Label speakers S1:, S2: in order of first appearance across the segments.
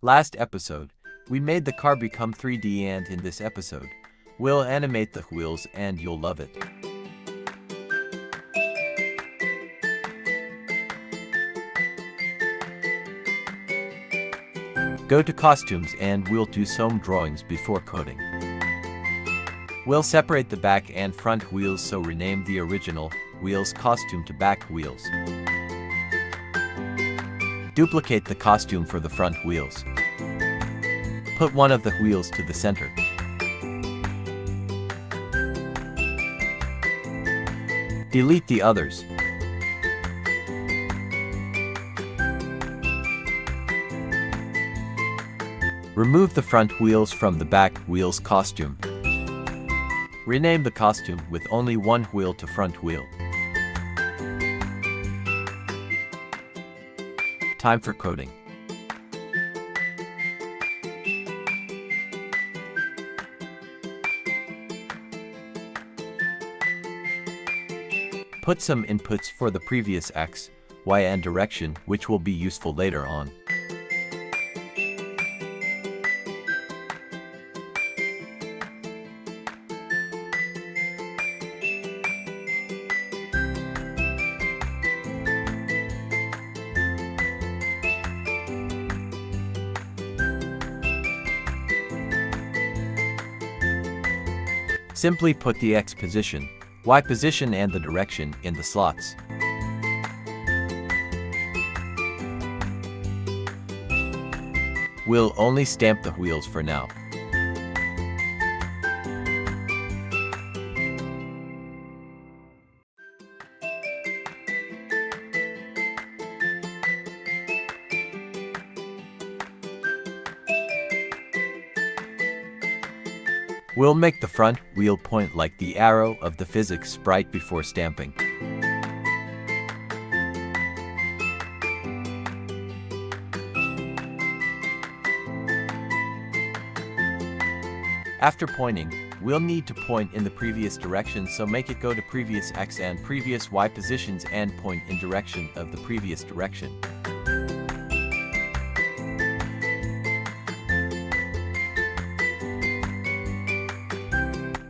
S1: Last episode, we made the car become 3D, and in this episode, we'll animate the wheels and you'll love it. Go to costumes and we'll do some drawings before coding. We'll separate the back and front wheels, so rename the original wheels costume to back wheels. Duplicate the costume for the front wheels. Put one of the wheels to the center. Delete the others. Remove the front wheels from the back wheels costume. Rename the costume with only one wheel to front wheel. Time for coding. Put some inputs for the previous X, Y, and direction, which will be useful later on. Simply put the X position, Y position, and the direction in the slots. We'll only stamp the wheels for now. We'll make the front wheel point like the arrow of the physics sprite before stamping. After pointing, we'll need to point in the previous direction, so make it go to previous X and previous Y positions and point in direction of the previous direction.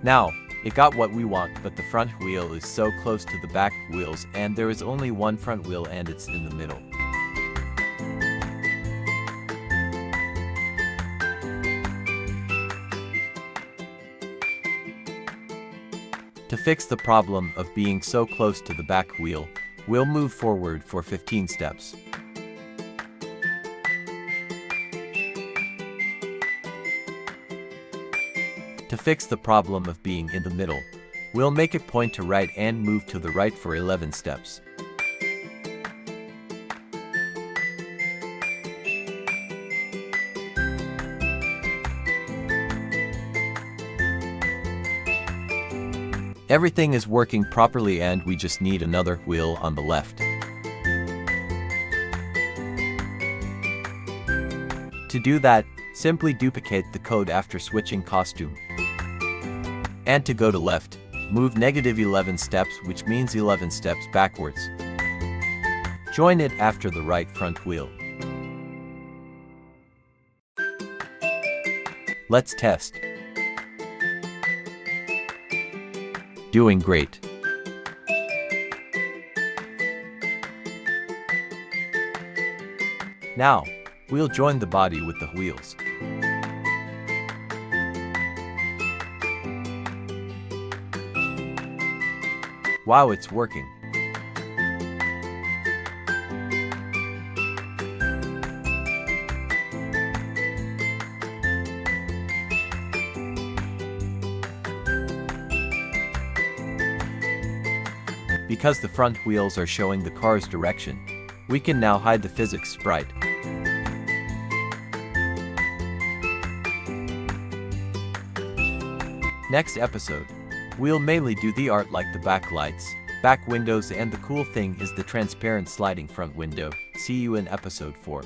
S1: Now, it got what we want, but the front wheel is so close to the back wheels and there is only one front wheel and it's in the middle. To fix the problem of being so close to the back wheel, we'll move forward for 15 steps. To fix the problem of being in the middle, we'll make it point to right and move to the right for 11 steps. Everything is working properly and we just need another wheel on the left. To do that, simply duplicate the code after switching costume. And to go to left, move -11 steps, which means 11 steps backwards. Join it after the right front wheel. Let's test. Doing great. Now, we'll join the body with the wheels. Wow, it's working. Because the front wheels are showing the car's direction, we can now hide the physics sprite. Next episode, we'll mainly do the art like the backlights, back windows, and the cool thing is the transparent sliding front window. See you in episode 4.